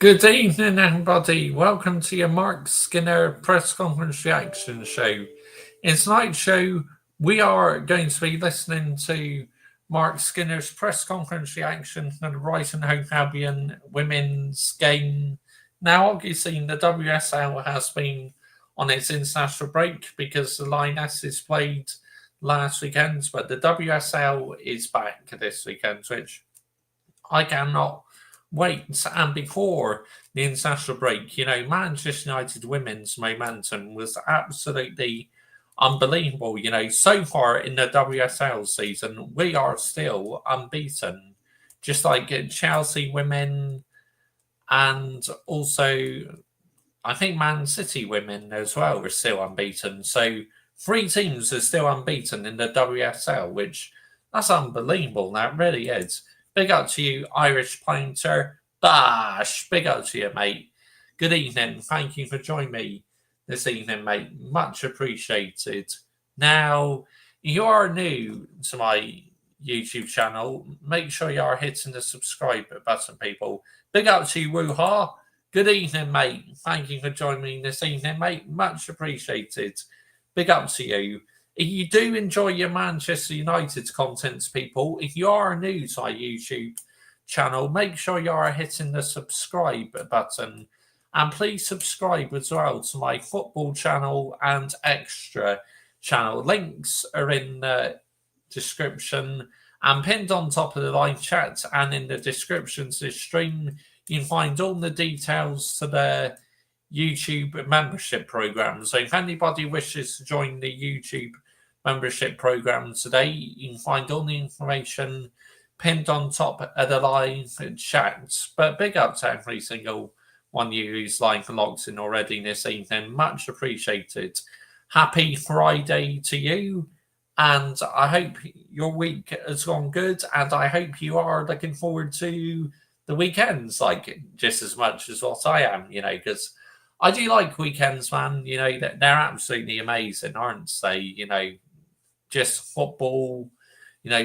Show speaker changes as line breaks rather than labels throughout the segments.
Good evening, everybody. Welcome to your Mark Skinner press conference reaction show. In tonight's show, we are going to be listening to Mark Skinner's press conference reaction to the Brighton Hove Albion women's game. Now, obviously, the WSL has been on its international break because the Lionesses played last weekend, but the WSL is back this weekend, which I cannot wait. And before the international break, Manchester United women's momentum was absolutely unbelievable. So far in the WSL season, we are still unbeaten, just like Chelsea women and also I think Man City women as well are still unbeaten. So three teams are still unbeaten in the WSL, which that's unbelievable. That really is. Big up to you, Irish Painter. Bash. Big up to you, mate. Good evening. Thank you for joining me this evening, mate. Much appreciated. Now, you are new to my YouTube channel. Make sure you are hitting the subscribe button, people. Big up to you, Woo-ha. Good evening, mate. Thank you for joining me this evening, mate. Much appreciated. Big up to you. If you do enjoy your Manchester United content, people, if you are new to our YouTube channel, make sure you are hitting the subscribe button. And please subscribe as well to my football channel and extra channel. Links are in the description and pinned on top of the live chat and in the description to this stream. You can find all the details to the YouTube membership program. So if anybody wishes to join the YouTube membership program today, you can find all the information pinned on top of the live chat. But big up to every single one of you who's live and logged in already this evening. Much appreciated. Happy Friday to you. And I hope your week has gone good. And I hope you are looking forward to the weekends, like just as much as what I am, because I do like weekends, man. They're absolutely amazing, aren't they? Just football,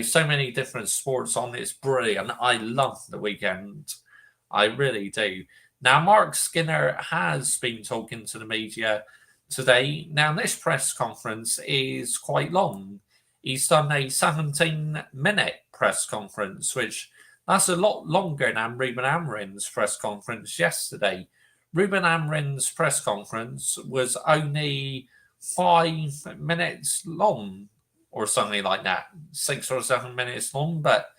so many different sports on. It's brilliant. I love the weekend. I really do. Now, Mark Skinner has been talking to the media today. Now, this press conference is quite long. He's done a 17-minute press conference, which that's a lot longer than Ruben Amorim's press conference yesterday. Ruben Amorim's press conference was only 5 minutes long or something like that, 6 or 7 minutes long. But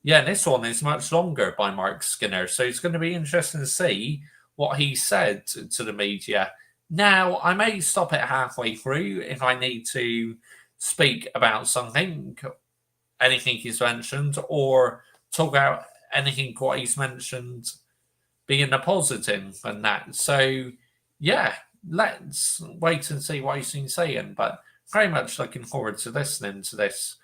yeah, this one is much longer by Mark Skinner. So it's going to be interesting to see what he said to the media. Now, I may stop it halfway through if I need to speak about something, anything he's mentioned, or talk about anything what he's mentioned being a positive and that. So, yeah, let's wait and see what he's been saying. But very much looking forward to listening to this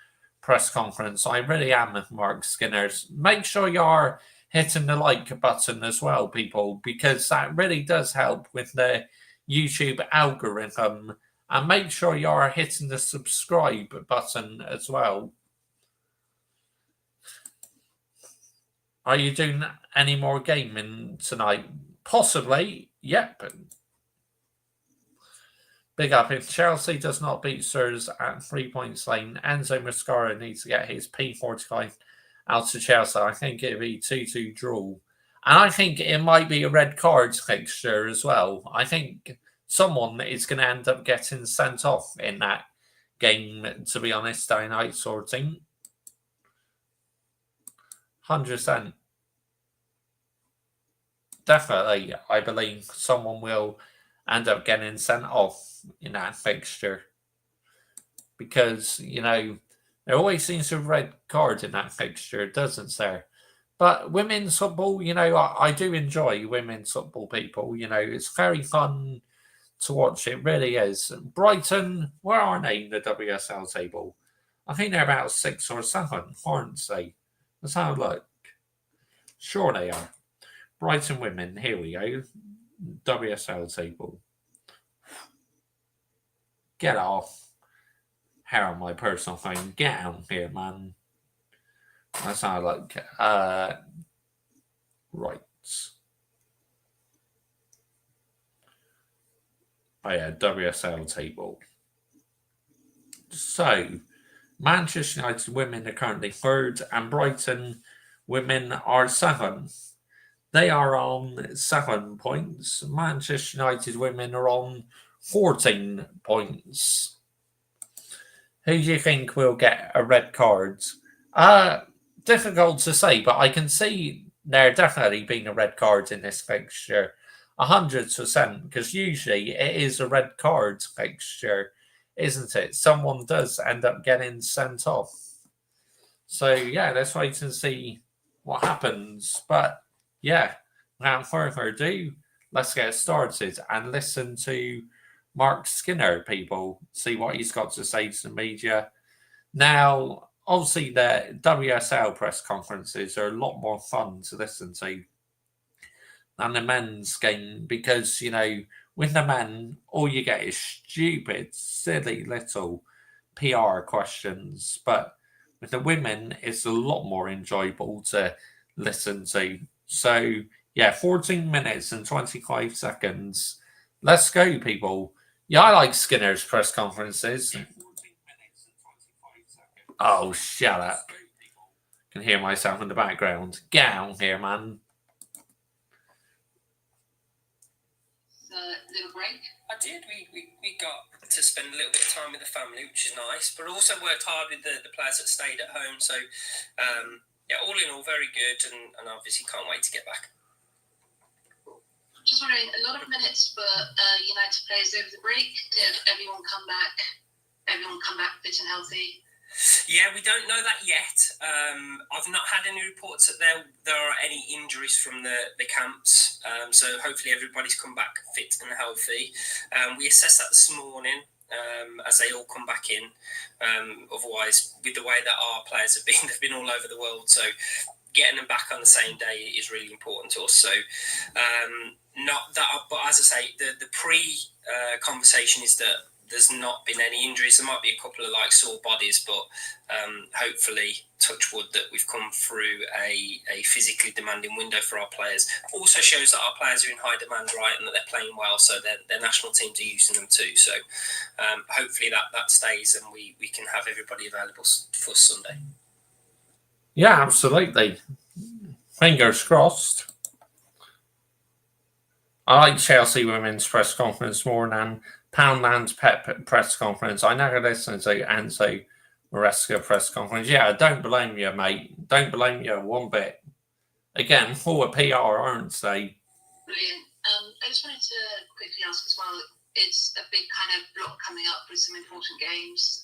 press conference. I really am with Mark Skinner. Make sure you're hitting the like button as well, people, because that really does help with the YouTube algorithm. And make sure you're hitting the subscribe button as well. Are you doing any more gaming tonight? Possibly, yep. Big up. If Chelsea does not beat Spurs at 3 points lane, Enzo Mascara needs to get his P45 out to Chelsea. I think it'll be 2-2 draw. And I think it might be a red card fixture as well. I think someone is going to end up getting sent off in that game, to be honest, night sorting. 100%. Definitely, I believe someone will end up getting sent off in that fixture. Because, there always seems to be a red card in that fixture, doesn't there? But women's football, I do enjoy women's football, people. It's very fun to watch. It really is. Brighton, where are they in the WSL table? I think they're about 6 or 7, aren't they? Let's have a look. Sure they are. Brighton women, here we go. WSL table. Get off. Hair on my personal phone. Get out here, man. Let's have a look. Right. Oh yeah, WSL table. So, Manchester United women are currently third, and Brighton women are seventh. They are on 7 points. Manchester United women are on 14 points. Who do you think will get a red card? Difficult to say, but I can see there definitely being a red card in this fixture. 100%, because usually it is a red card fixture, isn't it? Someone does end up getting sent off. So, yeah, let's wait and see what happens. But, yeah, without further ado, let's get started and listen to Marc Skinner, people, see what he's got to say to the media. Now, obviously, the WSL press conferences are a lot more fun to listen to than the men's game because, with the men, all you get is stupid, silly little PR questions. But with the women, it's a lot more enjoyable to listen to. So, yeah, 14 minutes and 25 seconds. Let's go, people. Yeah, I like Skinner's press conferences. Oh, shut up. Can hear myself in the background. Get out here, man.
Little break? I did. We got to spend a little bit of time with the family, which is nice, but also worked hard with the players that stayed at home. So, yeah, all in all, very good, and obviously can't wait to get back. Just wondering, a lot of minutes for United players over the break. Did everyone come back? Everyone come back fit and healthy? Yeah, we don't know that yet. I've not had any reports that there are any injuries from the camps. So hopefully everybody's come back fit and healthy. We assessed that this morning as they all come back in. Otherwise, with the way that our players have been, they've been all over the world. So getting them back on the same day is really important to us. So not that, but as I say, the conversation is that there's not been any injuries. There might be a couple of sore bodies, but hopefully, touch wood, that we've come through a physically demanding window for our players. Also shows that our players are in high demand, right, and that they're playing well, so their national teams are using them too. So hopefully that stays and we can have everybody available for Sunday.
Yeah, absolutely. Fingers crossed. I like Chelsea women's press conference more than Poundland's press conference. I never listen to Anzo Maresca press conference. Yeah, don't blame you, mate. Don't blame you one bit. Again, full of PR, aren't they?
Brilliant. I just wanted to quickly ask as well, it's a big kind of block coming up with some important games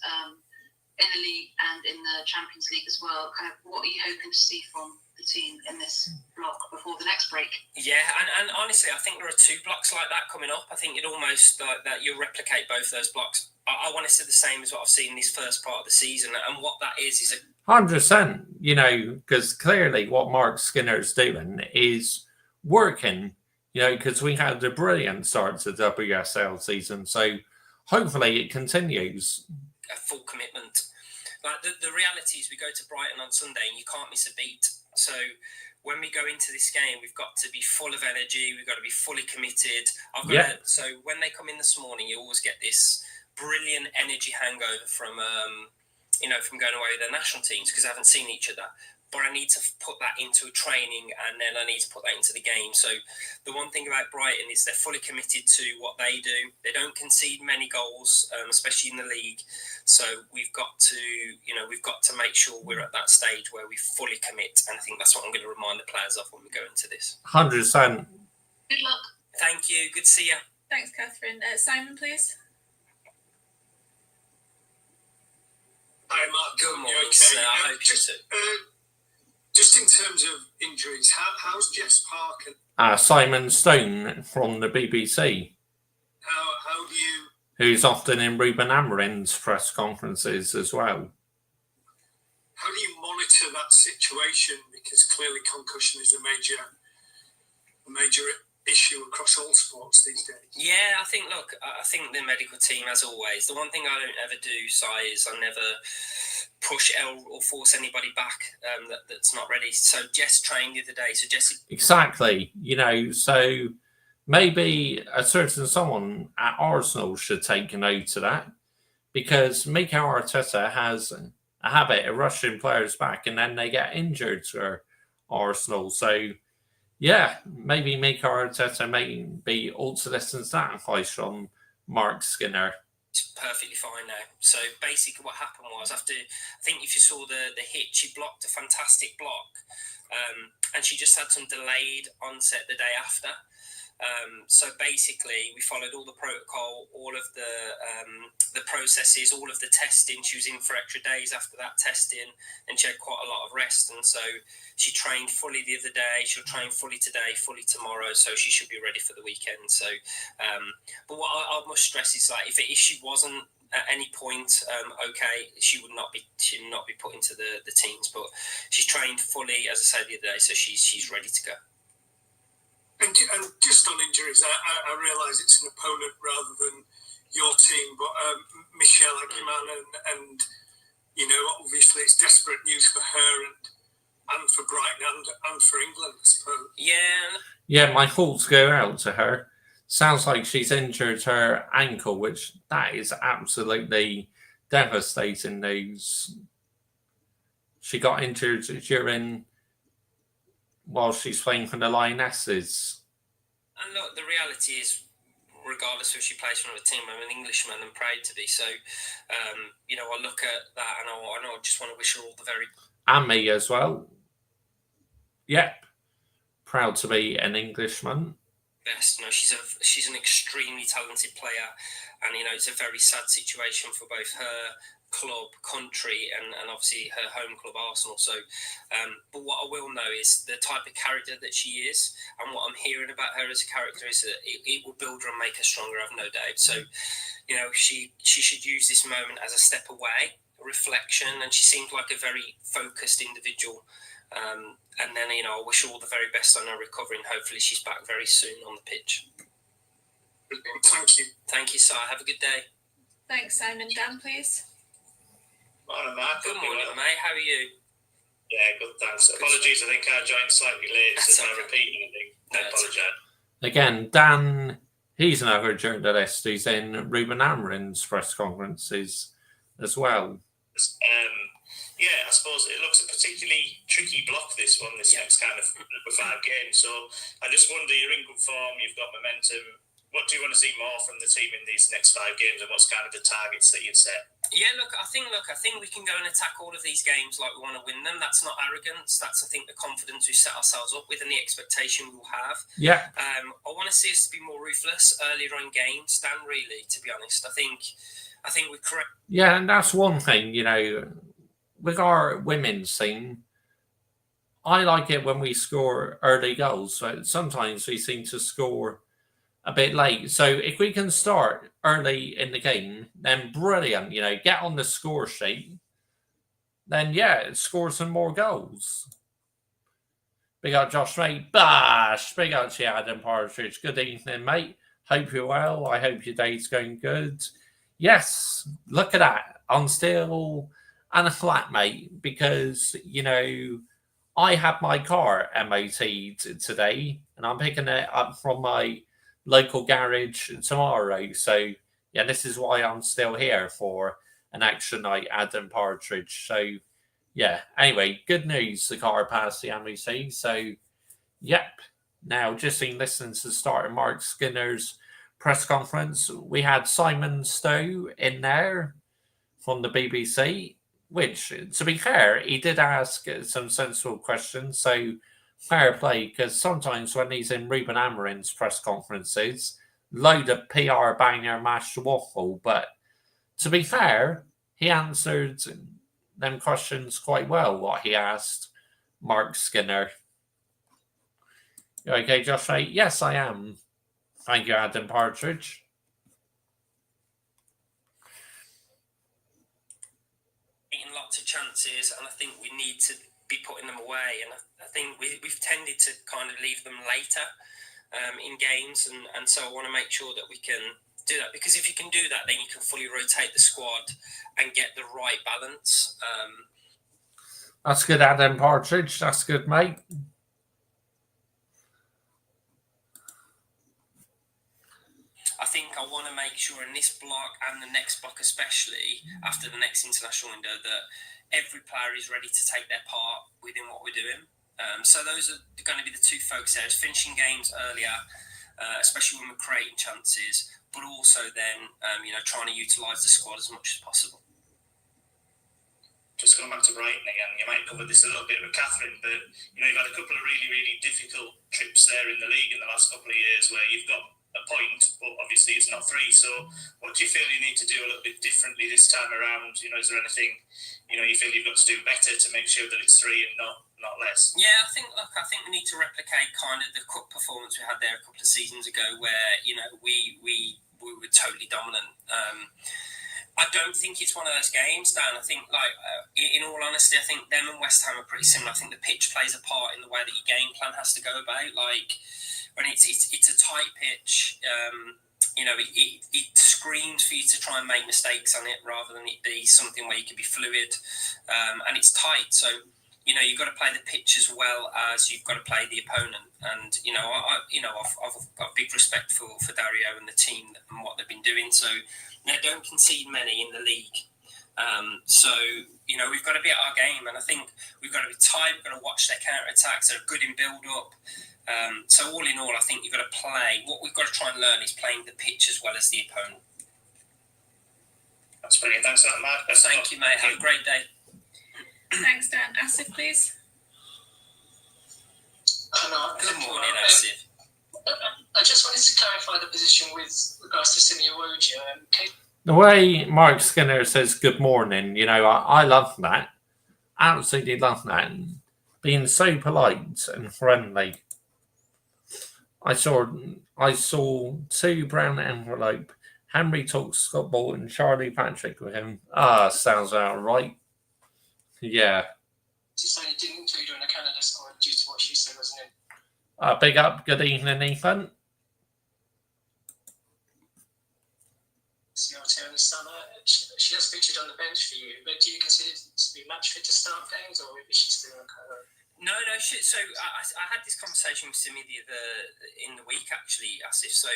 in the league and in the Champions League as well. Kind of what are you hoping to see from the team in this block before the next break? Yeah, and honestly, I think there are two blocks like that coming up. I think it almost like that you'll replicate both those blocks. I want to see the same as what I've seen in this first part of the season, and what that is a
100%. Because clearly what Marc Skinner's doing is working. Because we had a brilliant start to the WSL season, so hopefully it continues.
A full commitment. Like the reality is, we go to Brighton on Sunday and you can't miss a beat. So when we go into this game, we've got to be full of energy. We've got to be fully committed. So when they come in this morning, you always get this brilliant energy hangover from going away with their national teams because they haven't seen each other. But I need to put that into training, and then I need to put that into the game. So the one thing about Brighton is they're fully committed to what they do. They don't concede many goals, especially in the league. So we've got to make sure we're at that stage where we fully commit. And I think that's what I'm going to remind the players of when we go into this.
100%.
Good luck. Thank you. Good to see you.
Thanks, Catherine. Simon, please.
Hi, Mark.
Good morning,
okay?
I hope you too.
Just in terms of injuries, how's Jess Parker?
Simon Stone from the BBC.
How do you?
Who's often in Ruben Amorim's press conferences as well.
How do you monitor that situation? Because clearly concussion is a major issue across all sports these days.
Yeah, I think the medical team, as always, the one thing I don't ever do, Si, is I never push or force anybody back that's not ready. So Jess trained the other day. So Jess...
Exactly. So maybe a certain someone at Arsenal should take note of that, because Mikel Arteta has a habit of rushing players back and then they get injured for Arsenal. So, yeah, maybe Mikel Arteta may be also listen to that advice from Marc Skinner.
It's perfectly fine now. So basically what happened was, after, I think if you saw the hit, she blocked a fantastic block, and she just had some delayed onset the day after. So basically, we followed all the protocol, all of the processes, all of the testing. She was in for extra days after that testing, and she had quite a lot of rest. And so she trained fully the other day. She'll train fully today, fully tomorrow. So she should be ready for the weekend. So, but what I must stress is, like, if she wasn't at any point okay, she would not be put into the teams. But she's trained fully, as I said the other day, so she's ready to go.
And just on injuries, I realise it's an opponent rather than your team, but Michelle Aguiman, and obviously it's desperate news for her and for Brighton and for England, I suppose.
Yeah, my thoughts go out to her. Sounds like she's injured her ankle, which that is absolutely devastating news. She got injured while she's playing for the Lionesses.
And look, the reality is, regardless if she plays for another team, I'm an Englishman and proud to be. So, I look at that and I just want to wish her all the very...
And me as well. Yep. Proud to be an Englishman.
Best. She's an extremely talented player, and it's a very sad situation for both her club, country, and obviously her home club, Arsenal. So, but what I will know is the type of character that she is, and what I'm hearing about her as a character is that it will build her and make her stronger, I've no doubt. So, she should use this moment as a step away, a reflection, and she seems like a very focused individual. And then, I wish her all the very best on her recovery, and hopefully she's back very soon on the pitch.
Thank you.
Thank you, Si. Have a good day.
Thanks, Simon. Dan, please.
Morning, Mark.
Good morning, mate. How are you?
Yeah, good, thanks. Apologies, I think I joined slightly late, so I'm repeating anything. I apologise.
Again, Dan, he's another journalist. He's in Ruben Amorim's press conferences as well.
Yeah, I suppose it looks a particularly tricky block, this next kind of 5 games. So I just wonder, you're in good form, you've got momentum. What do you want to see more from the team in these next 5 games, and what's kind of the targets that you'd set?
Yeah, I think we can go and attack all of these games like we want to win them. That's not arrogance. That's, I think, the confidence we set ourselves up with and the expectation we will have.
Yeah.
I want to see us to be more ruthless earlier on games, Dan, really, to be honest. I think we're correct.
Yeah, and that's one thing, with our women's team, I like it when we score early goals. So sometimes we seem to score a bit late. So if we can start early in the game, then brilliant. Get on the score sheet. Then score some more goals. Big up Josh, mate. Bash. Big up to Adam Partridge. Good evening, mate. Hope you're well. I hope your day's going good. Yes, look at that. I'm still and a flatmate because, I had my car MOT'd today and I'm picking it up from my local garage tomorrow. So, this is why I'm still here for an extra night, Adam Partridge. So, anyway, good news. The car passed the MOT. So, now just been listening to the start of Marc Skinner's press conference. We had Simon Stowe in there from the BBC, which, to be fair, he did ask some sensible questions, so fair play, because sometimes when he's in Ruben Amorim's press conferences, load of PR banger mashed waffle, but to be fair, he answered them questions quite well, what he asked Marc Skinner. You okay, Josh? Yes, I am. Thank you, Adam Partridge.
Lots of chances, and I think we need to be putting them away, and I think we've tended to kind of leave them later in games, and so I want to make sure that we can do that, because if you can do that, then you can fully rotate the squad and get the right balance.
That's good, Adam Partridge. That's good, mate.
make sure in this block and the next block, especially after the next international window, that every player is ready to take their part within what we're doing. So those are going to be the two focus areas: finishing games earlier, especially when we're creating chances, but also then trying to utilise the squad as much as possible.
Just going back to Brighton again, you might cover this a little bit with Catherine, but you've had a couple of really, really difficult trips there in the league in the last couple of years where you've got a point, but obviously it's not 3. So what do you feel you need to do a little bit differently this time around? Is there anything you feel you've got to do better to make sure that it's 3 and not less?
Yeah, I think we need to replicate kind of the cup performance we had there a couple of seasons ago, where we were totally dominant. I don't think it's one of those games, Dan. I think, in all honesty, I think them and West Ham are pretty similar. I think the pitch plays a part in the way that your game plan has to go about. Like, when it's a tight pitch, it screams for you to try and make mistakes on it rather than it be something where you can be fluid. And it's tight, so you've got to play the pitch as well as you've got to play the opponent. And I've got big respect for Dario and the team and what they've been doing. So they don't concede many in the league. So we've got to be at our game, and I think we've got to be tight. We've got to watch their counter attacks. They're good in build up. So all in all, I think you've got to play. What we've got to try and learn is playing the pitch as well as the opponent.
That's brilliant. Thanks for that, Mark.
Thank you, mate. Have a great day.
Thanks, Dan. Asif, please.
Good morning, Asif.
I just wanted to clarify the position with regards to Simi Awoja.
The way Marc Skinner says good morning, I love that. Absolutely love that. Being so polite and friendly. I saw 2 brown envelope. Henry talks Scott Ball and Charlie Patrick with him. Sounds about right. Yeah.
She said he didn't include her in the Canada squad due to what she said, wasn't it?
Big up. Good evening, Ethan.
So I understand that. She has featured on the bench for you, but do you consider it to be match fit to start games, or is she still okay?
No. So I had this conversation with Simi in the week, actually, Asif. So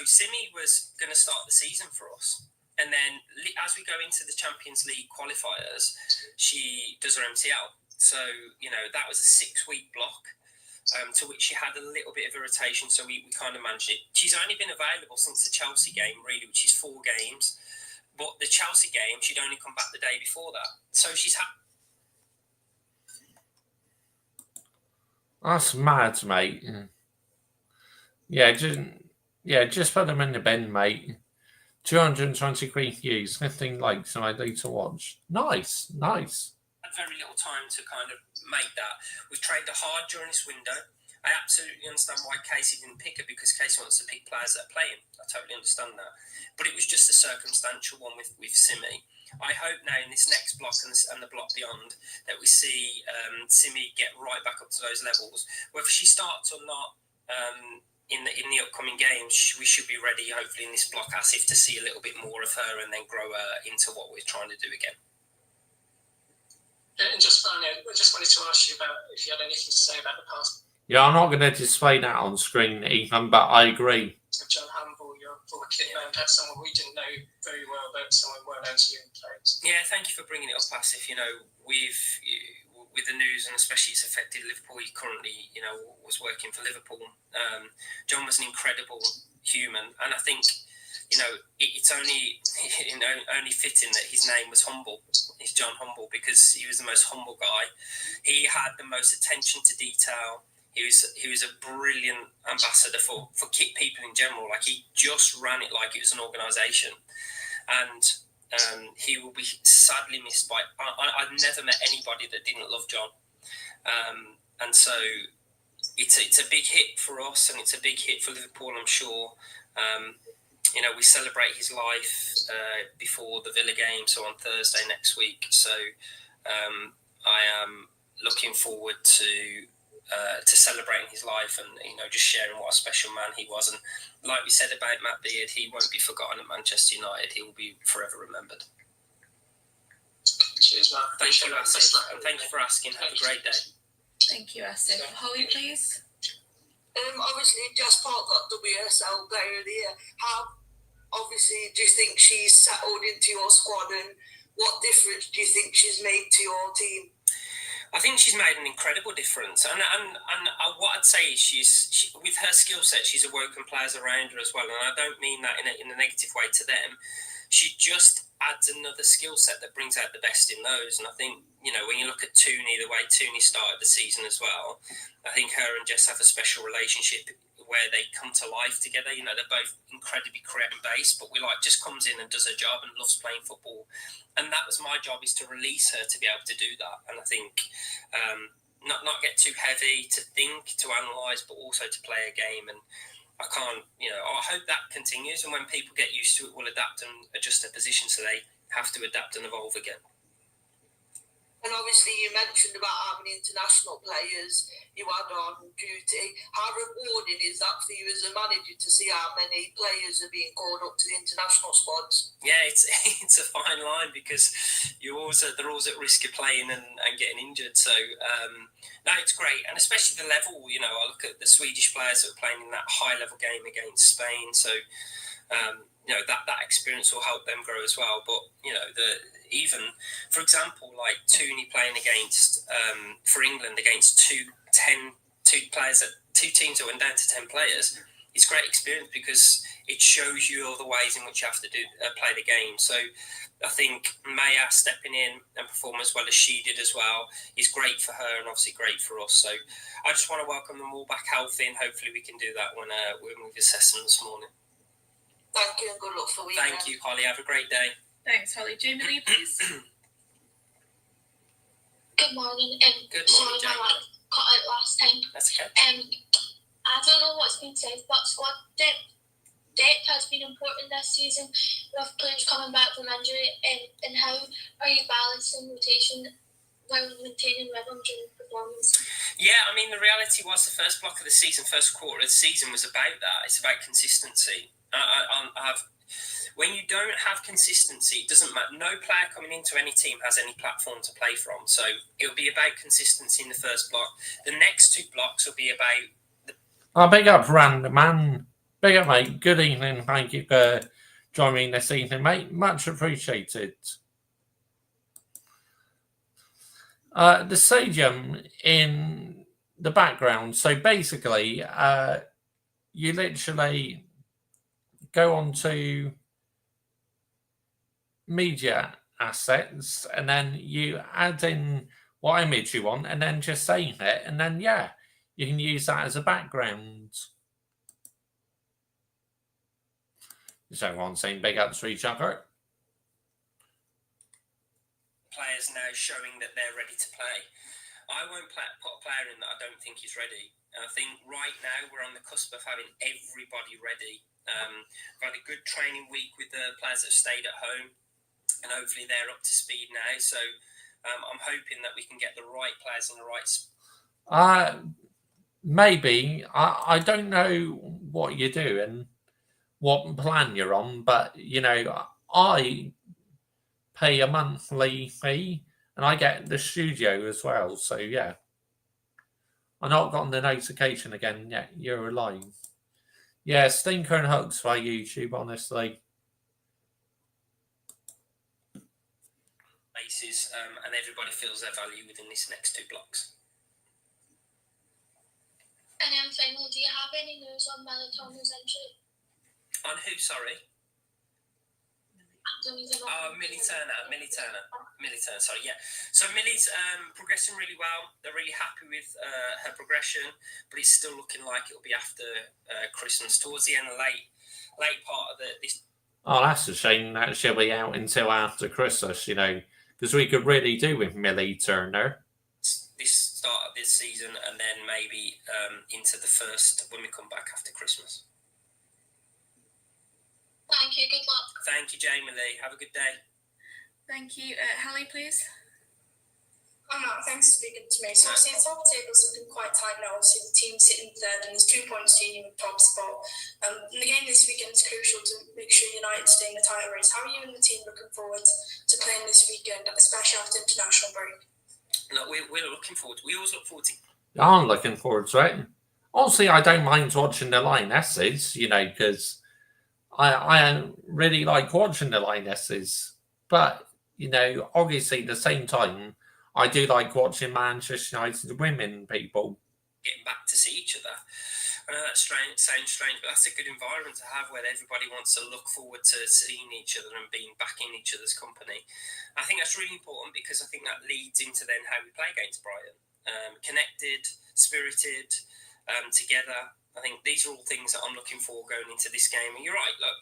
Simi was going to start the season for us. And then as we go into the Champions League qualifiers, she does her MCL. So, that was a 6-week block, to which she had a little bit of irritation. So we kind of managed it. She's only been available since the Chelsea game, really, which is 4 games. But the Chelsea game, she'd only come back the day before that. So she's
That's mad, mate. Just put them in the bin, mate. 220 views, 15 likes, and I need to watch. Nice.
Had very little time to kind of make that. We've trained her hard during this window. I absolutely understand why Casey didn't pick her, because Casey wants to pick players that are playing. I totally understand that. But it was just a circumstantial one with Simi. I hope now in this next block and the block beyond that we see Simi get right back up to those levels. Whether she starts or not in the upcoming games, we should be ready, hopefully, in this block, as if to see a little bit more of her and then grow her into what we're trying to do again.
And just finally, I just wanted to ask you about if you had anything to say about the past.
Yeah, I'm not going to display that on screen, Ethan, but I agree.
John Humble, your former kit man, that's someone we didn't know very well, but someone well known to you in place.
Yeah, thank you for bringing it up, Asif. With the news, and especially it's affected Liverpool. He currently, was working for Liverpool. John was an incredible human, and I think, it's only fitting that his name was Humble. It's John Humble, because he was the most humble guy. He had the most attention to detail. He was a brilliant ambassador for kit people in general. Like, he just ran it like it was an organisation, and he will be sadly missed by. I've never met anybody that didn't love John, and so it's a big hit for us, and it's a big hit for Liverpool, I'm sure. We celebrate his life before the Villa game, so on Thursday next week. So I am looking forward to celebrating his life and just sharing what a special man he was. And like we said about Matt Beard, he won't be forgotten at Manchester United. He will be forever remembered.
Cheers, Mark.
Thank you, Asif, and thank you for asking. Have a great day.
Thank you, Asif. Holly, please.
Obviously, Jess Park got WSL Player of the Year. How, obviously, do you think she's settled into your squad, and what difference do you think she's made to your team?
I think she's made an incredible difference, and what I'd say is she with her skill set, she's awoken players around her as well, and I don't mean that in a negative way to them. She just adds another skill set that brings out the best in those, and I think, you know, when you look at Tooney, the way Tooney started the season as well, I think her and Jess have a special relationship where they come to life together. You know, they're both incredibly creative based, but just comes in and does her job and loves playing football. And that was my job, is to release her to be able to do that. And I think not get too heavy, to think, to analyse, but also to play a game. And I can't, you know, I hope that continues. And when people get used to it, we'll adapt and adjust their position, so they have to adapt and evolve again.
And obviously, you mentioned about how many international players you had on duty. How rewarding is that for you as a manager to see how many players are being called up to the international squads?
Yeah, it's a fine line, because they're always at risk of playing and getting injured. So no, it's great, and especially the level. You know, I look at the Swedish players that are playing in that high level game against Spain. So you know, that experience will help them grow as well. But you know, even for example, like Tooney playing against for England against two teams that went down to 10 players. It's great experience, because it shows you all the ways in which you have to play the game. So I think Maya stepping in and perform as well as she did as well is great for her, and obviously great for us. So I just want to welcome them all back healthy, and hopefully we can do that when we've assessed them this morning.
Thank you, and good luck for the weekend.
Thank you, Holly. Have a great day.
Thanks, Holly. Jamie Lee, please.
Good morning.
Good morning,
sorry,
Jamie.
my mic cut out last time.
That's okay.
I don't know what's been said, but squad depth has been important this season with players coming back from injury. And how are you balancing rotation while maintaining rhythm during performance?
Yeah, I mean, the reality was the first block of the season, first quarter of the season was about that. It's about consistency. When you don't have consistency, it doesn't matter. No player coming into any team has any platform to play from. So it'll be about consistency in the first block. The next two blocks will be about...
Big up, Random Man. Big up, mate. Good evening. Thank you for joining me this evening, mate. Much appreciated. The stadium in the background. So basically, you literally go on to media assets, and then you add in what image you want, and then just save it, and then yeah, you can use that as a background. Is everyone saying big ups for each other?
Players now showing that they're ready to play. I won't put a player in that I don't think is ready. And I think right now we're on the cusp of having everybody ready. We've had a good training week with the players that have stayed at home, and hopefully they're up to speed now. So I'm hoping that we can get the right players in the right
maybe. I don't know what you're doing, what plan you're on, but you know, I pay a monthly fee and I get the studio as well. So yeah, I've not gotten the notification again yet. You're alive. Yeah, Stinker and Hooks by YouTube, honestly.
Bases, and everybody feels their value within these next two blocks.
And then finally, do you have any news on Melatonin's injury?
On who, sorry? Millie Turner, sorry, yeah. So Millie's progressing really well. They're really happy with her progression, but it's still looking like it'll be after Christmas, towards the end of late part of this.
Oh, that's a shame that she'll be out until after Christmas, you know, because we could really do with Millie Turner.
This start of this season, and then maybe into the first when we come back after Christmas.
Thank you. Good luck.
Thank you, Jamie Lee. Have a good day.
Thank you. Hallie, please.
Hi, Mark. Thanks for speaking to me. So, obviously, the top table's looking quite tight now. Obviously, the team's sitting third, and there's 2 points to you in the top spot. And the game this weekend is crucial to make sure United stay in the title race. How are you and the team looking forward to playing this weekend, especially after international break?
No, we're looking forward. We always look forward to.
I'm looking forward to it. Honestly, I don't mind watching the Lionesses, because I really like watching the Lionesses. But, obviously at the same time, I do like watching Manchester United women people.
Getting back to see each other. I know that sounds strange, but that's a good environment to have where everybody wants to look forward to seeing each other and being back in each other's company. I think that's really important because I think that leads into then how we play against Brighton. Connected, spirited, together. I think these are all things that I'm looking for going into this game. And you're right, look,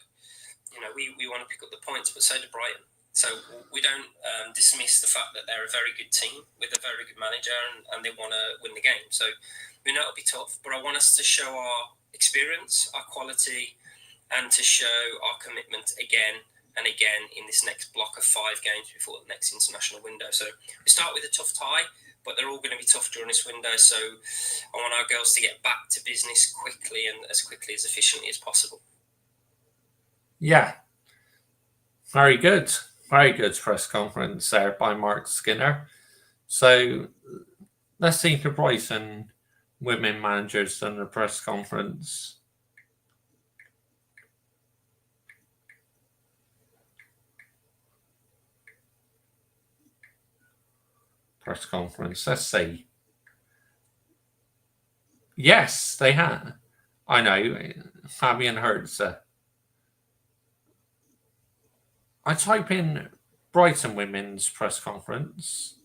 we want to pick up the points, but so do Brighton. So we don't dismiss the fact that they're a very good team with a very good manager and they want to win the game. So we know it'll be tough, but I want us to show our experience, our quality, and to show our commitment again and again in this next block of 5 games before the next international window. So we start with a tough tie, but they're all going to be tough during this window. So I want our girls to get back to business quickly and as quickly as efficiently as possible.
Yeah. Very good. Very good press conference there by Marc Skinner. So let's see the Brighton women managers in the press conference. Press conference. Let's see. Yes, they have. I know. Fabian Hertz. I type in Brighton women's press conference,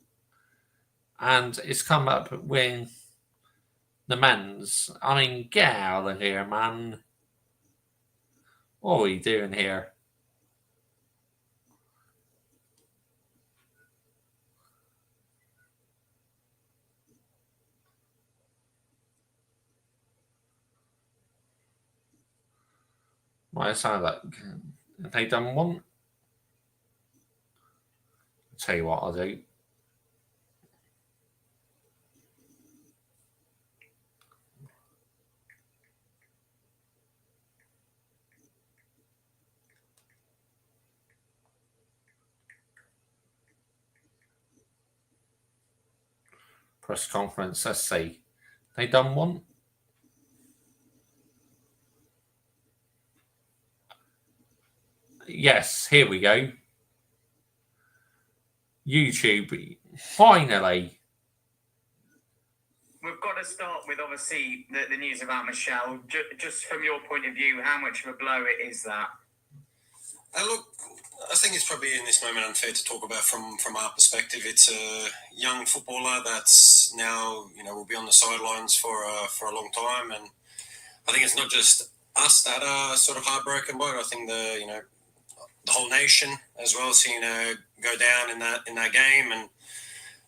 and it's come up with the men's. I mean, get out of here, man. What are we doing here? Why is that? Have they done one? I'll tell you what I'll do. Press conference. Let's see. They done one? Yes, here we go. YouTube. Finally.
We've got to start with, obviously, the news about Michelle. Just from your point of view, how much of a blow it is that?
Look, I think it's probably in this moment unfair to talk about from our perspective. It's a young footballer that's now, will be on the sidelines for a long time. And I think it's not just us that are sort of heartbroken by it. I think the whole nation as well, seeing her go down in that game. And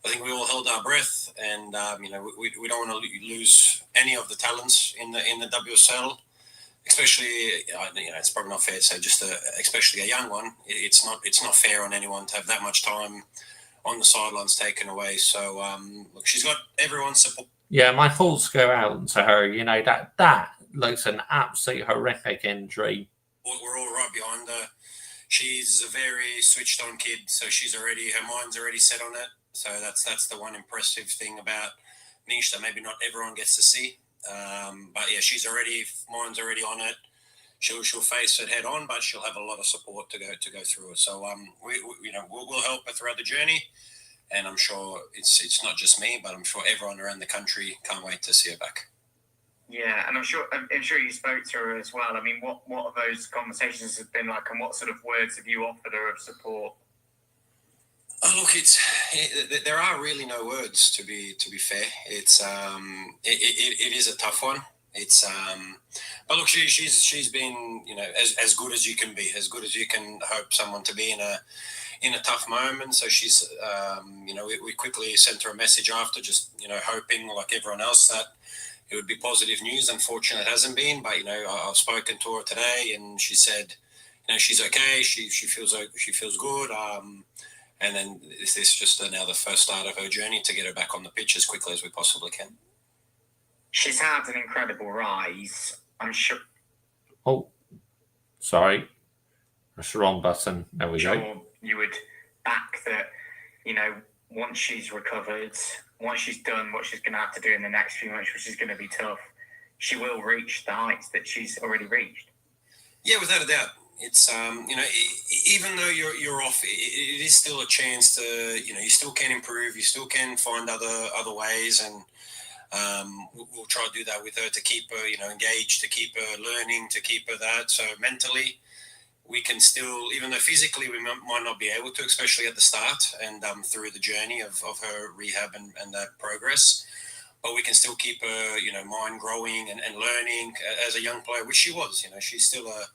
I think we all held our breath, and we don't want to lose any of the talents in the WSL, especially it's probably not fair to say especially a young one. It's not fair on anyone to have that much time on the sidelines taken away. So look, she's got everyone's support.
Yeah, my thoughts go out to her. That looks an absolute horrific injury.
We're all right behind her. She's a very switched on kid, so her mind's already set on it. So that's the one impressive thing about Niche that maybe not everyone gets to see. But yeah, mind's already on it. She'll face it head on, but she'll have a lot of support to go through it. So we'll help her throughout the journey, and I'm sure it's not just me, but I'm sure everyone around the country can't wait to see her back.
Yeah, and I'm sure you spoke to her as well. I mean, what have those conversations have been like, and what sort of words have you offered her of support?
Oh, look, there are really no words to be fair. It is a tough one. But look, she's been as good as you can be, as good as you can hope someone to be in a tough moment. So she's we quickly sent her a message after, just hoping like everyone else that it would be positive news. Unfortunately, it hasn't been. But I've spoken to her today, and she said she's okay. She feels good. And then this is just now the first start of her journey to get her back on the pitch as quickly as we possibly can.
She's had an incredible rise. I'm sure.
Oh, sorry. That's the wrong button. There we go.
You would back that, once she's recovered, once she's done what she's going to have to do in the next few months, which is going to be tough, she will reach the heights that she's already reached.
Yeah, without a doubt. It's even though you're off, it is still a chance to you still can improve. You still can find other ways, and we'll try to do that with her to keep her engaged, to keep her learning, to keep her that. So mentally, we can still, even though physically we might not be able to, especially at the start and through the journey of her rehab and that progress. But we can still keep her, mind growing and learning as a young player, which she was. She's still a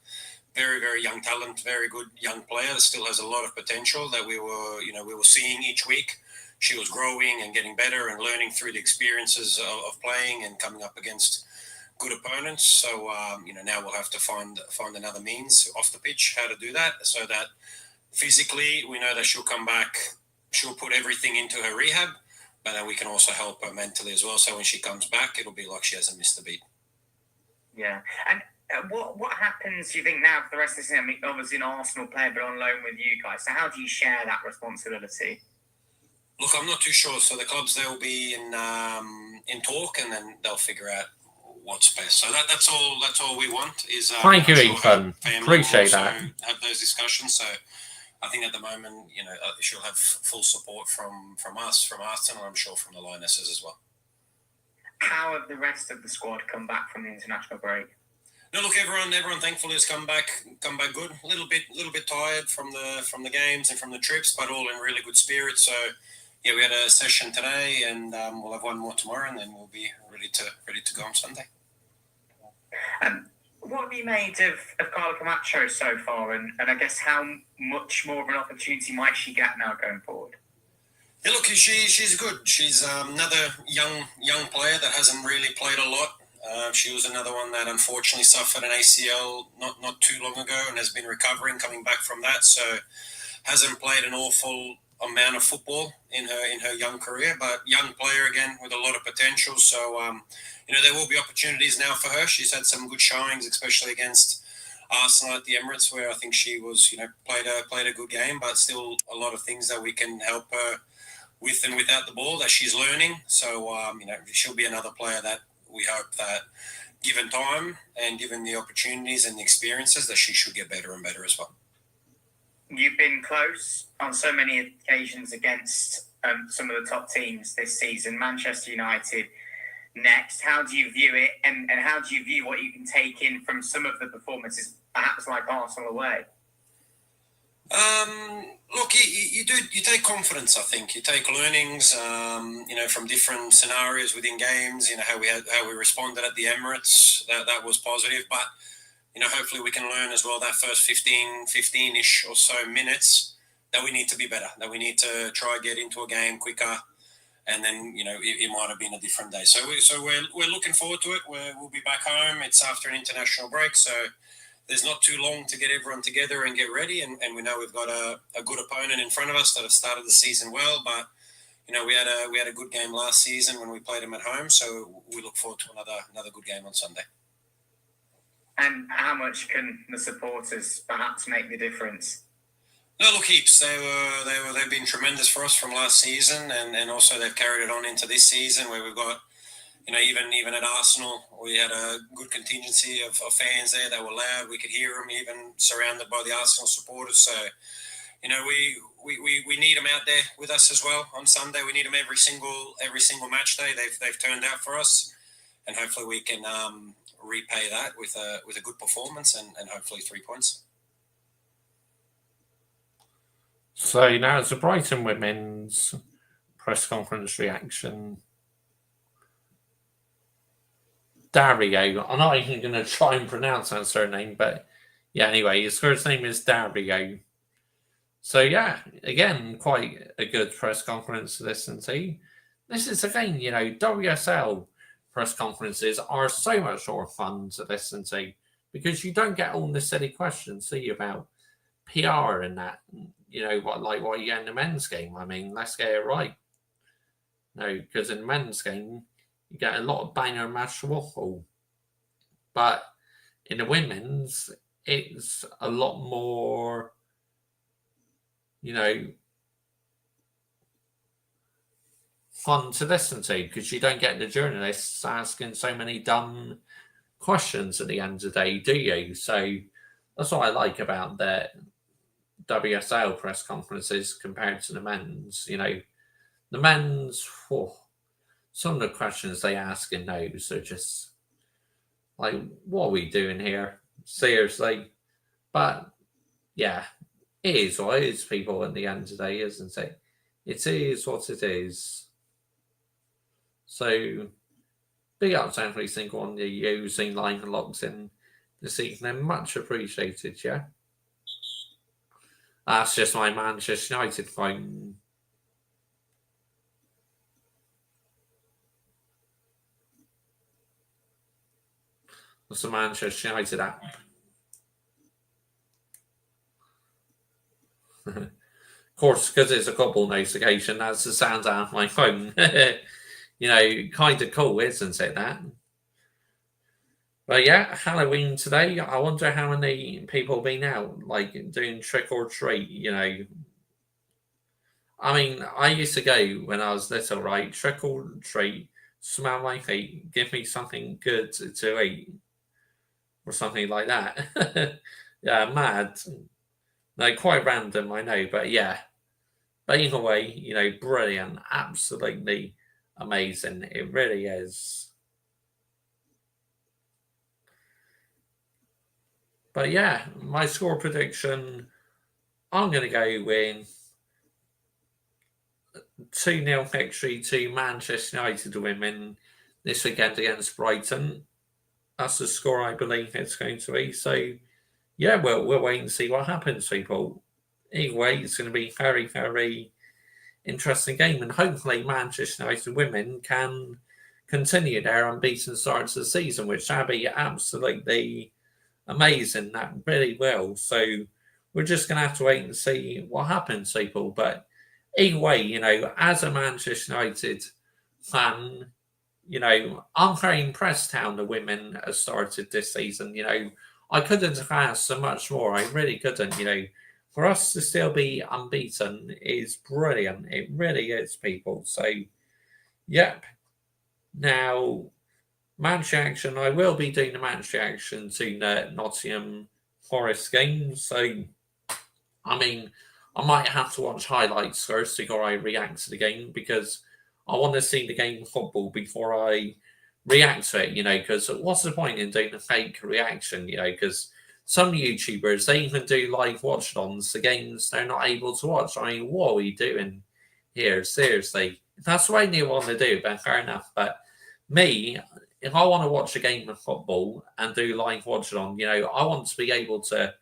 very, very young talent, very good young player that still has a lot of potential that we were seeing each week. She was growing and getting better and learning through the experiences of playing and coming up against good opponents. So, now we'll have to find another means off the pitch how to do that, so that physically we know that she'll come back, she'll put everything into her rehab, but then we can also help her mentally as well. So when she comes back, it'll be like she hasn't missed a beat.
Yeah. And what happens, do you think, now for the rest of the season? I mean, obviously an Arsenal player, but on loan with you guys. So how do you share that responsibility?
Look, I'm not too sure. So the clubs, they'll be in talk, and then they'll figure out what's best. So that's all we want is.
Thank you, Ethan. Appreciate that.
Have those discussions. So I think at the moment, she'll have full support from us, from Arsenal, and I'm sure from the Lionesses as well.
How have the rest of the squad come back from the international break?
No, look, everyone thankfully has come back good. A little bit tired from the games and from the trips, but all in really good spirits. So yeah, we had a session today, and we'll have one more tomorrow, and then we'll be ready to go on Sunday.
What have you made of Carla Camacho so far, and I guess how much more of an opportunity might she get now going forward?
Yeah, look, she's good. She's another young player that hasn't really played a lot. She was another one that unfortunately suffered an ACL not too long ago and has been recovering, coming back from that. So hasn't played an awful amount of football in her young career, but young player again with a lot of potential. So there will be opportunities now for her. She's had some good showings, especially against Arsenal at the Emirates, where I think she was played a good game, but still a lot of things that we can help her with and without the ball that she's learning. So she'll be another player that we hope that, given time and given the opportunities and the experiences, that she should get better and better as well.
You've been close on so many occasions against some of the top teams this season. Manchester United next. How do you view it, and how do you view what you can take in from some of the performances, perhaps like Arsenal away?
Look, you take confidence. I think you take learnings, from different scenarios within games. How we responded at the Emirates. That was positive, but hopefully we can learn as well that first 15-ish or so minutes that we need to be better. That we need to try get into a game quicker, and then it might have been a different day. So we're looking forward to it. We'll be back home. It's after an international break, so there's not too long to get everyone together and get ready, and we know we've got a good opponent in front of us that have started the season well. But we had a good game last season when we played them at home, so we look forward to another good game on Sunday.
And how much can the supporters perhaps make the difference?
No, look, heaps. They've been tremendous for us from last season, and also they've carried it on into this season, where we've got. Even at Arsenal, we had a good contingency of fans there that were loud. We could hear them, even surrounded by the Arsenal supporters. So, we need them out there with us as well on Sunday. We need them every single match day. They've turned out for us, and hopefully we can repay that with a good performance and hopefully 3 points.
So now it's the Brighton women's press conference reaction. Dario. I'm not even going to try and pronounce that surname, but yeah, anyway, his first name is Dario. So yeah, again, quite a good press conference to listen to. This is again, WSL press conferences are so much more fun to listen to because you don't get all the silly questions, do you, about PR and that. What you get in the men's game. I mean, let's get it right. No, because in the men's game, you get a lot of banger match waffle. But in the women's, it's a lot more, fun to listen to because you don't get the journalists asking so many dumb questions at the end of the day, do you? So that's what I like about the WSL press conferences compared to the men's. The men's, some of the questions they ask in those are just like, what are we doing here? Seriously. But yeah, it is what it is, people, at the end of the day, isn't it? It is what it is. So big up to every single one of you using line and locks in this evening. Much appreciated, yeah. That's just my Manchester United phone. That's the Manchester United app. Of course, because it's a couple notification, that's the sound out of my phone. Kind of cool, isn't it, that? But yeah, Halloween today. I wonder how many people have been out, like, doing trick or treat, I mean, I used to go when I was little, right? Trick or treat, smell my feet, give me something good to eat, or something like that. Yeah, mad. No, quite random, I know, but yeah. But either way, brilliant, absolutely amazing. It really is. But yeah, my score prediction, I'm going to go with 2-0 victory to Manchester United women this weekend against Brighton. That's the score I believe it's going to be. So yeah, we'll wait and see what happens, people. Anyway, it's going to be a very, very interesting game, and hopefully Manchester United women can continue their unbeaten start to the season, which would be absolutely amazing. That really will. So we're just going to have to wait and see what happens, people. But either way, as a Manchester United fan, I'm very impressed how the women have started this season. I couldn't have asked so much more. I really couldn't. For us to still be unbeaten is brilliant. It really is, people. So, yep. Now, match reaction. I will be doing the match reaction to the Nottingham Forest game. So, I mean, I might have to watch highlights first before I react to the game, because I want to see the game of football before I react to it, because what's the point in doing a fake reaction, because some YouTubers, they even do live watch-alongs to games they're not able to watch. I mean, what are we doing here? Seriously. That's what I want to do, but fair enough. But me, if I want to watch a game of football and do live watch-along, I want to be able to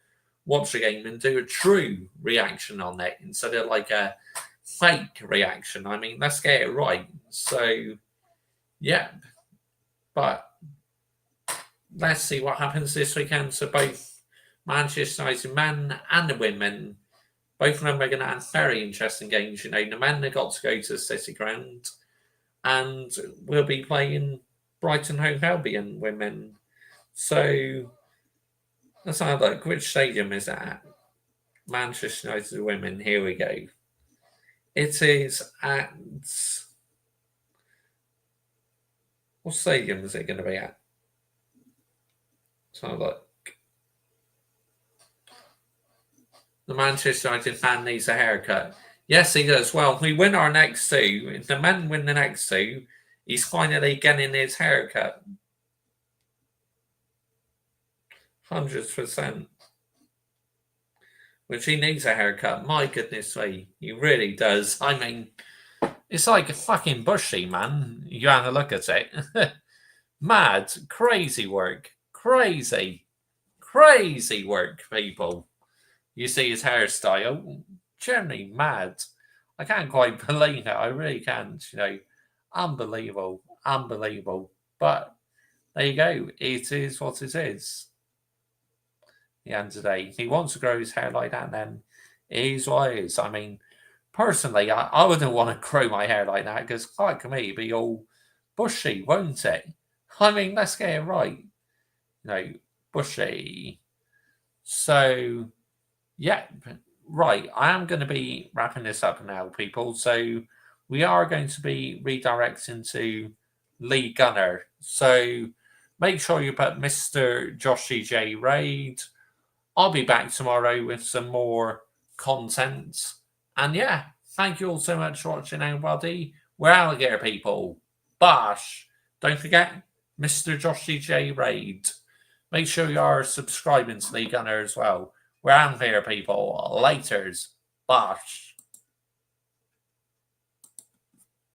watch a game and do a true reaction on it instead of like a fake reaction. I mean, let's get it right. So, yeah. But let's see what happens this weekend. So both Manchester United men and the women, both of them are going to have very interesting games. The men have got to go to the City Ground, and we'll be playing Brighton Hove Albion women. So let's have a look. Which stadium is that at? Manchester United women. Here we go. It is at... What stadium is it going to be at? Let's have a look. The Manchester United fan needs a haircut. Yes, he does. Well, if we win our next two, if the men win the next two, he's finally getting his haircut. 100%. Which he needs a haircut. My goodness me. He really does. I mean, it's like a fucking bushy, man. You have a look at it. Mad. Crazy work. Crazy work, people. You see his hairstyle. Generally mad. I can't quite believe it. I really can't. Unbelievable. But there you go. It is what it is. The end of the day. If he wants to grow his hair like that, then it is what it is. I mean, personally, I wouldn't want to grow my hair like that, because like me, it'd be all bushy, won't it? I mean, let's get it right. Bushy. So, yeah, right. I am going to be wrapping this up now, people. So, we are going to be redirecting to Lee Gunner. So, Make sure you put Mr. Joshy J. Raid. I'll be back tomorrow with some more content. And yeah, thank you all so much for watching, everybody. We're alligator people. Bosh. Don't forget, Mr. Joshy J. Raid. Make sure you are subscribing to the Gunner as well. We're alligator people. Laters. Bosh.